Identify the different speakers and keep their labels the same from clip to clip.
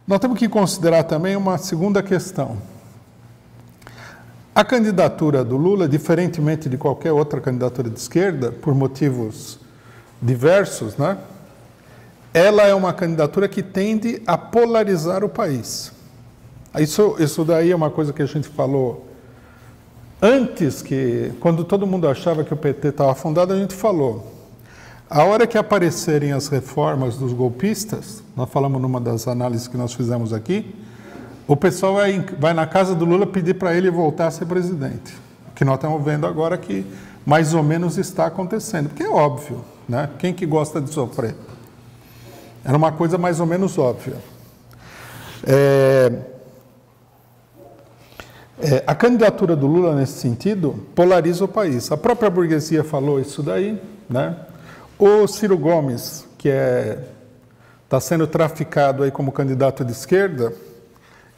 Speaker 1: Nós temos que considerar também uma segunda questão. A candidatura do Lula, diferentemente de qualquer outra candidatura de esquerda, por motivos diversos, né? Ela é uma candidatura que tende a polarizar o país. Isso daí é uma coisa que a gente falou antes, quando todo mundo achava que o PT estava afundado, a gente falou. A hora que aparecerem as reformas dos golpistas, nós falamos numa das análises que nós fizemos aqui, o pessoal vai na casa do Lula pedir para ele voltar a ser presidente. O que nós estamos vendo agora que mais ou menos está acontecendo, porque é óbvio, né? Quem que gosta de sofrer? Era uma coisa mais ou menos óbvia. A candidatura do Lula, nesse sentido, polariza o país. A própria burguesia falou isso daí, né? O Ciro Gomes, que está sendo traficado aí como candidato de esquerda,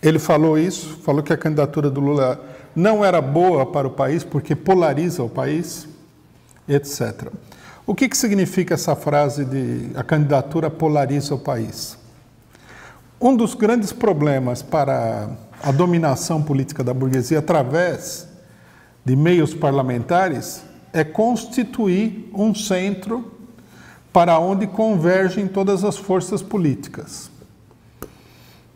Speaker 1: ele falou isso, falou que a candidatura do Lula não era boa para o país, porque polariza o país, etc. O que significa essa frase de a candidatura polariza o país? Um dos grandes problemas para a dominação política da burguesia através de meios parlamentares é constituir um centro para onde convergem todas as forças políticas.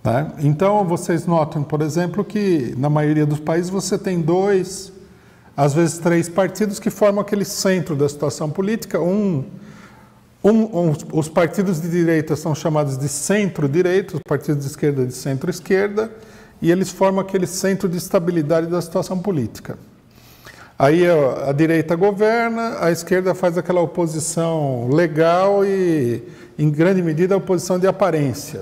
Speaker 1: Né? Então, vocês notam, por exemplo, que na maioria dos países você tem 2, às vezes 3 partidos que formam aquele centro da situação política. Os partidos de direita são chamados de centro-direita, os partidos de esquerda de centro-esquerda, e eles formam aquele centro de estabilidade da situação política. Aí a direita governa, a esquerda faz aquela oposição legal e, em grande medida, a oposição de aparência.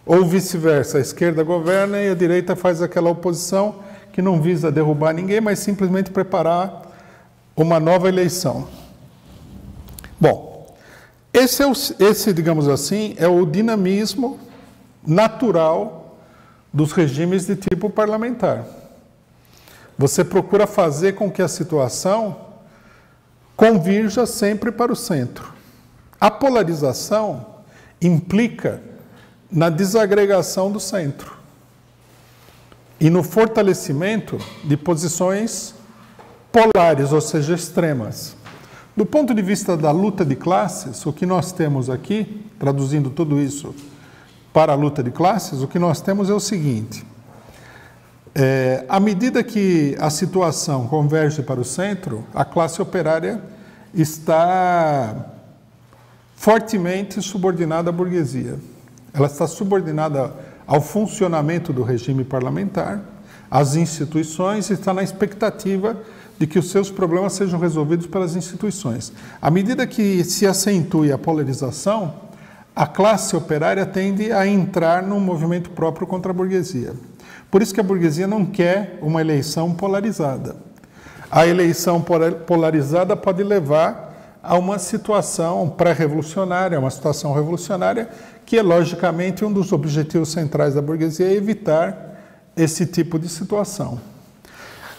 Speaker 1: Ou vice-versa, a esquerda governa e a direita faz aquela oposição que não visa derrubar ninguém, mas simplesmente preparar uma nova eleição. Bom, esse, digamos assim, é o dinamismo natural dos regimes de tipo parlamentar. Você procura fazer com que a situação convirja sempre para o centro. A polarização implica na desagregação do centro e no fortalecimento de posições polares, ou seja, extremas. Do ponto de vista da luta de classes, o que nós temos aqui, traduzindo tudo isso para a luta de classes, o que nós temos é o seguinte: à medida que a situação converge para o centro, a classe operária está fortemente subordinada à burguesia. Ela está subordinada ao funcionamento do regime parlamentar, às instituições, e está na expectativa de que os seus problemas sejam resolvidos pelas instituições. À medida que se acentue a polarização, a classe operária tende a entrar num movimento próprio contra a burguesia. Por isso que a burguesia não quer uma eleição polarizada. A eleição polarizada pode levar a uma situação pré-revolucionária, uma situação revolucionária, que é logicamente um dos objetivos centrais da burguesia, é evitar esse tipo de situação.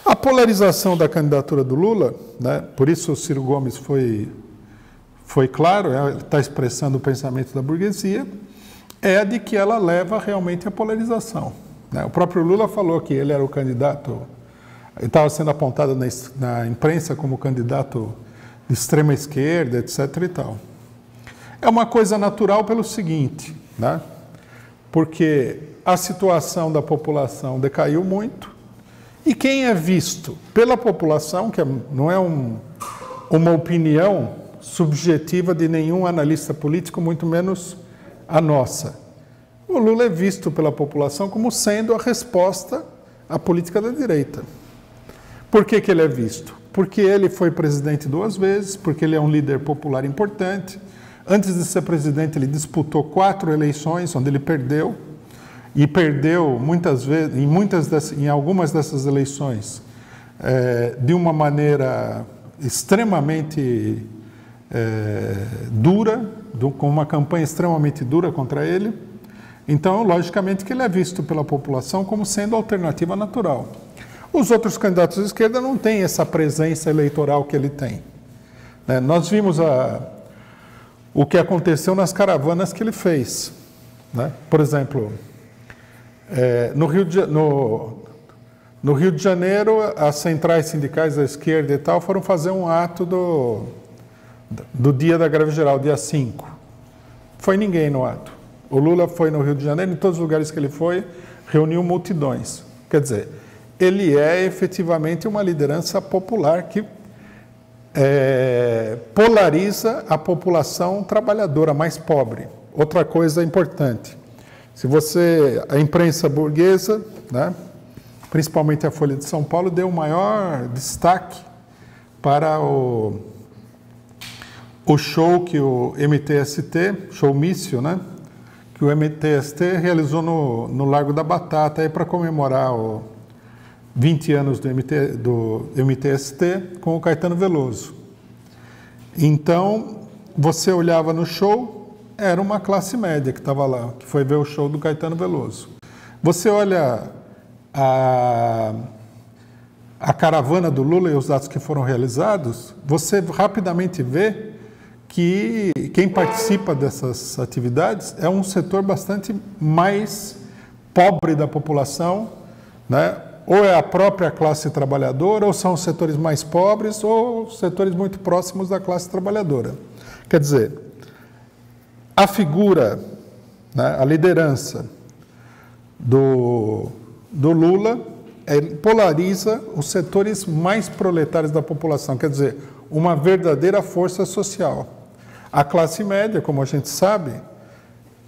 Speaker 1: A polarização da candidatura do Lula, né, por isso o Ciro Gomes foi claro, está expressando o pensamento da burguesia, é a de que ela leva realmente à polarização. O próprio Lula falou que ele era o candidato, ele estava sendo apontado na imprensa como candidato de extrema esquerda, etc. e tal. É uma coisa natural pelo seguinte, né? Porque a situação da população decaiu muito e quem é visto pela população, que não é uma opinião subjetiva de nenhum analista político, muito menos a nossa. O Lula é visto pela população como sendo a resposta à política da direita. Por que ele é visto? Porque ele foi presidente 2 vezes, porque ele é um líder popular importante. Antes de ser presidente, ele disputou 4 eleições, onde ele perdeu, e perdeu muitas vezes, em algumas dessas eleições, de uma maneira extremamente dura, com uma campanha extremamente dura contra ele. Então, logicamente que ele é visto pela população como sendo a alternativa natural. Os outros candidatos de esquerda não têm essa presença eleitoral que ele tem. Nós vimos o que aconteceu nas caravanas que ele fez. né? Por exemplo, no Rio de Janeiro, as centrais sindicais da esquerda e tal foram fazer um ato do dia da greve geral, dia 5. Foi ninguém no ato. O Lula foi no Rio de Janeiro, em todos os lugares que ele foi, reuniu multidões. Quer dizer, ele é efetivamente uma liderança popular que polariza a população trabalhadora mais pobre. Outra coisa importante, a imprensa burguesa, né, principalmente a Folha de São Paulo, deu maior destaque para o show que o MTST, showmício, né, que o MTST realizou no Largo da Batata para comemorar os 20 anos do MTST com o Caetano Veloso. Então, você olhava no show, era uma classe média que estava lá, que foi ver o show do Caetano Veloso. Você olha a caravana do Lula e os atos que foram realizados, você rapidamente vê que quem participa dessas atividades é um setor bastante mais pobre da população, né? Ou é a própria classe trabalhadora, ou são os setores mais pobres, ou setores muito próximos da classe trabalhadora. Quer dizer, a figura, né, a liderança do Lula polariza os setores mais proletários da população, quer dizer, uma verdadeira força social. A classe média, como a gente sabe,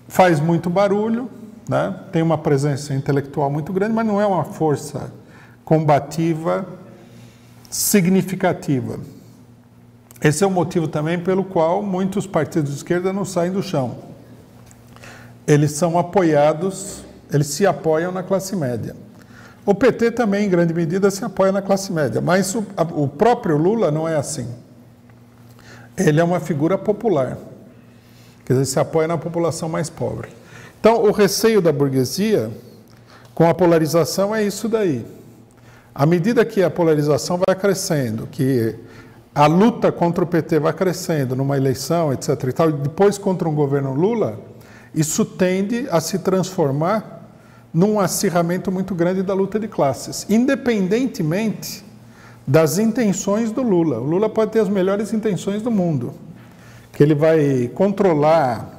Speaker 1: faz muito barulho, né? Tem uma presença intelectual muito grande, mas não é uma força combativa significativa. Esse é o motivo também pelo qual muitos partidos de esquerda não saem do chão. Eles são apoiados, eles se apoiam na classe média. O PT também, em grande medida, se apoia na classe média, mas o próprio Lula não é assim. Ele é uma figura popular, quer dizer, se apoia na população mais pobre. Então, o receio da burguesia com a polarização é isso daí. À medida que a polarização vai crescendo, que a luta contra o PT vai crescendo numa eleição, etc. e tal, e depois contra um governo Lula, isso tende a se transformar num acirramento muito grande da luta de classes, independentemente das intenções do Lula. O Lula pode ter as melhores intenções do mundo, que ele vai controlar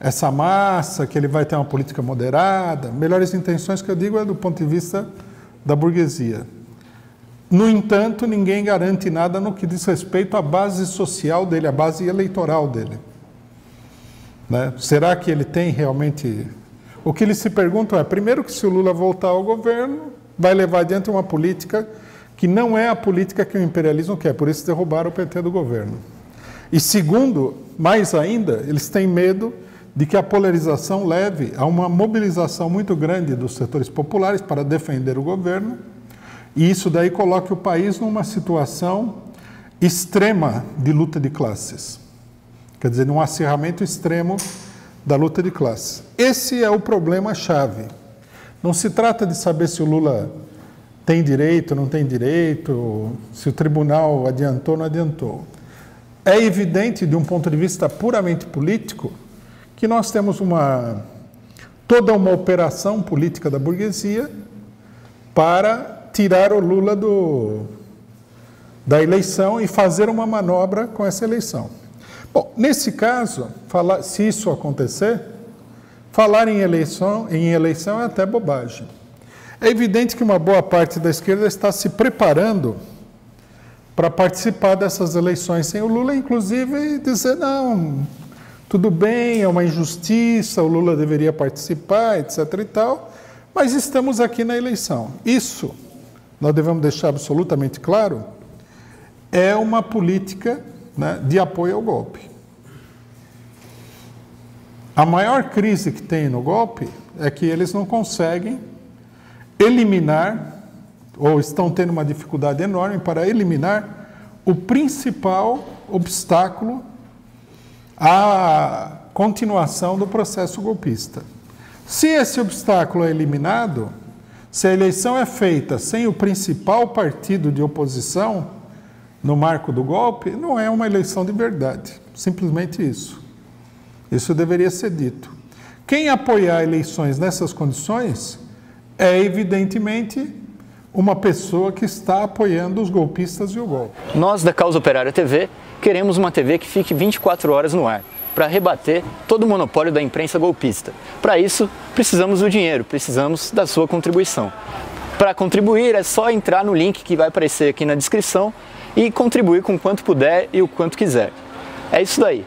Speaker 1: essa massa, que ele vai ter uma política moderada. Melhores intenções que eu digo é do ponto de vista da burguesia. No entanto, ninguém garante nada no que diz respeito à base social dele, à base eleitoral dele, né? Será que ele tem realmente... O que eles se perguntam é, primeiro, que se o Lula voltar ao governo, vai levar adiante uma política que não é a política que o imperialismo quer, por isso derrubaram o PT do governo. E segundo, mais ainda, eles têm medo de que a polarização leve a uma mobilização muito grande dos setores populares para defender o governo, e isso daí coloque o país numa situação extrema de luta de classes. Quer dizer, num acirramento extremo da luta de classes. Esse é o problema-chave. Não se trata de saber se o Lula tem direito, não tem direito, se o tribunal adiantou ou não adiantou. É evidente, de um ponto de vista puramente político, que nós temos toda uma operação política da burguesia para tirar o Lula da eleição e fazer uma manobra com essa eleição. Bom, nesse caso, se isso acontecer, falar em eleição é até bobagem. É evidente que uma boa parte da esquerda está se preparando para participar dessas eleições sem o Lula, inclusive dizer, não, tudo bem, é uma injustiça, o Lula deveria participar, etc. e tal, mas estamos aqui na eleição. Isso, nós devemos deixar absolutamente claro, é uma política, né, de apoio ao golpe. A maior crise que tem no golpe é que eles não conseguem eliminar, ou estão tendo uma dificuldade enorme para eliminar o principal obstáculo à continuação do processo golpista. Se esse obstáculo é eliminado, se a eleição é feita sem o principal partido de oposição no marco do golpe, não é uma eleição de verdade, simplesmente isso. Isso deveria ser dito. Quem apoiar eleições nessas condições é, evidentemente, uma pessoa que está apoiando os golpistas e o golpe.
Speaker 2: Nós, da Causa Operária TV, queremos uma TV que fique 24 horas no ar, para rebater todo o monopólio da imprensa golpista. Para isso, precisamos do dinheiro, precisamos da sua contribuição. Para contribuir, é só entrar no link que vai aparecer aqui na descrição e contribuir com quanto puder e o quanto quiser. É isso daí.